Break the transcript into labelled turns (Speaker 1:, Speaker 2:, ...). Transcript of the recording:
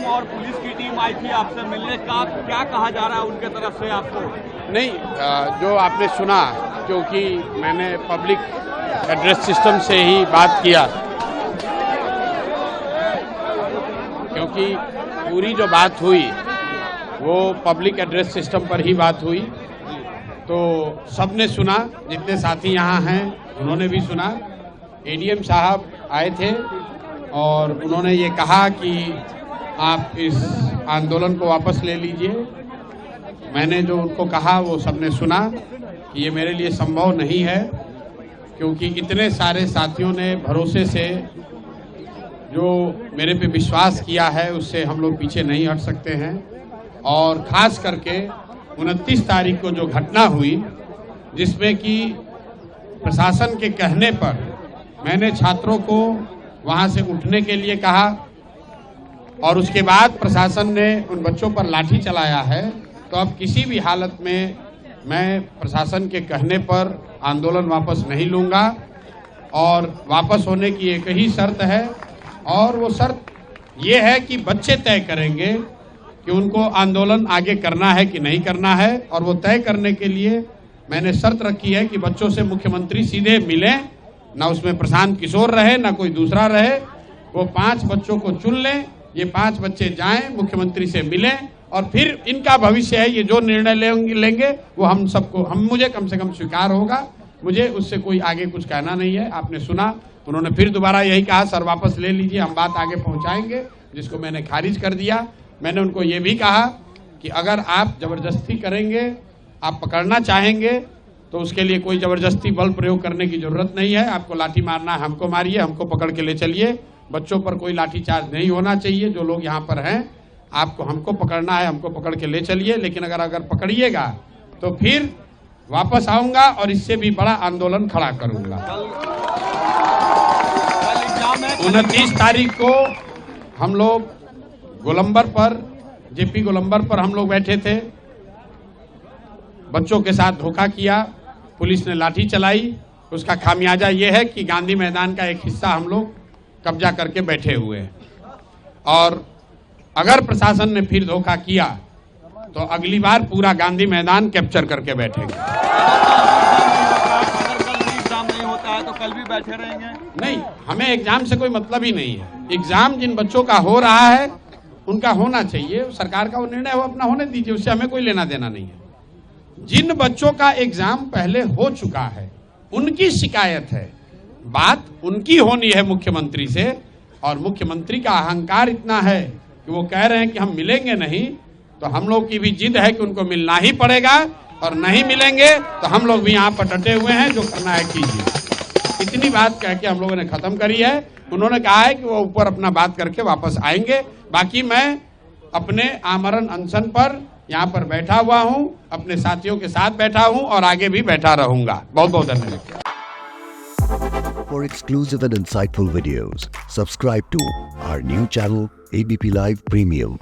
Speaker 1: CM और police की team आई थी आपसे मिलने का, क्या कहा जा रहा है उनके तरफ से आपको?
Speaker 2: नहीं, जो आपने सुना, क्योंकि मैंने पब्लिक एड्रेस सिस्टम से ही बात किया, क्योंकि पूरी जो बात हुई वो पब्लिक एड्रेस सिस्टम पर ही बात हुई, तो सबने सुना, जितने साथी यहाँ हैं उन्होंने भी सुना। एडीएम साहब आए थे और उन्होंने ये कहा कि आप इस आंदोलन को वापस ले लीजिए। मैंने जो उनको कहा वो सबने सुना कि ये मेरे लिए संभव नहीं है, क्योंकि इतने सारे साथियों ने भरोसे से जो मेरे पे विश्वास किया है उससे हम लोग पीछे नहीं हट सकते हैं। और ख़ास करके 29 तारीख को जो घटना हुई, जिसमें कि प्रशासन के कहने पर मैंने छात्रों को वहाँ से उठने के लिए कहा और उसके बाद प्रशासन ने उन बच्चों पर लाठी चलाया है, तो अब किसी भी हालत में मैं प्रशासन के कहने पर आंदोलन वापस नहीं लूँगा। और वापस होने की एक ही शर्त है, और वो शर्त ये है कि बच्चे तय करेंगे कि उनको आंदोलन आगे करना है कि नहीं करना है। और वो तय करने के लिए मैंने शर्त रखी है कि बच्चों से मुख्यमंत्री सीधे मिलें, ना उसमें प्रशांत किशोर रहे ना कोई दूसरा रहे। वो 5 बच्चों को चुन लें, ये 5 बच्चे जाएं, मुख्यमंत्री से मिलें, और फिर इनका भविष्य है, ये जो निर्णय लेंगे वो मुझे कम से कम स्वीकार होगा। मुझे उससे कोई आगे कुछ कहना नहीं है। आपने सुना, उन्होंने फिर दोबारा यही कहा, सर वापस ले लीजिए, हम बात आगे पहुंचाएंगे, जिसको मैंने खारिज कर दिया। मैंने उनको ये भी कहा कि अगर आप जबरदस्ती करेंगे, आप पकड़ना चाहेंगे, तो उसके लिए कोई जबरदस्ती बल प्रयोग करने की जरूरत नहीं है। आपको लाठी मारना है, हमको मारिए, हमको पकड़ के ले चलिए। बच्चों पर कोई लाठीचार्ज नहीं होना चाहिए। जो लोग यहाँ पर हैं, आपको हमको पकड़ना है, हमको पकड़ के ले चलिए। लेकिन अगर पकड़िएगा तो फिर वापस आऊंगा और इससे भी बड़ा आंदोलन खड़ा करूंगा। 29 तारीख को हम लोग गोलंबर पर, जेपी गोलंबर पर हम लोग बैठे थे। बच्चों के साथ धोखा किया, पुलिस ने लाठी चलाई। उसका खामियाजा ये है कि गांधी मैदान का एक हिस्सा हम लोग कब्जा करके बैठे हुए हैं। और अगर प्रशासन ने फिर धोखा किया तो अगली बार पूरा गांधी मैदान कैप्चर करके बैठेंगे।
Speaker 1: अगर कल भी एग्जाम नहीं होता है तो कल भी बैठे रहेंगे?
Speaker 2: नहीं, हमें एग्जाम से कोई मतलब ही नहीं है। एग्जाम जिन बच्चों का हो रहा है उनका होना चाहिए, सरकार का वो निर्णय हो, अपना होने दीजिए, उससे हमें कोई लेना देना नहीं है। जिन बच्चों का एग्जाम पहले हो चुका है उनकी शिकायत है, बात उनकी होनी है मुख्यमंत्री से। और मुख्यमंत्री का अहंकार इतना है कि वो कह रहे हैं कि हम मिलेंगे नहीं, तो हम लोग की भी जिद है कि उनको मिलना ही पड़ेगा, और नहीं मिलेंगे तो हम लोग भी यहाँ पर डटे हुए हैं, जो करना है कीजिए। इतनी बात कह के हम लोगों ने खत्म करी है। उन्होंने कहा है कि वो ऊपर अपना बात करके वापस आएंगे। बाकी मैं अपने आमरण अनशन पर यहाँ पर बैठा हुआ हूँ, अपने साथियों के साथ बैठा हूँ और आगे भी बैठा रहूंगा। बहुत बहुत धन्यवाद।
Speaker 3: For exclusive and insightful videos, subscribe to our new channel ABP Live Premium.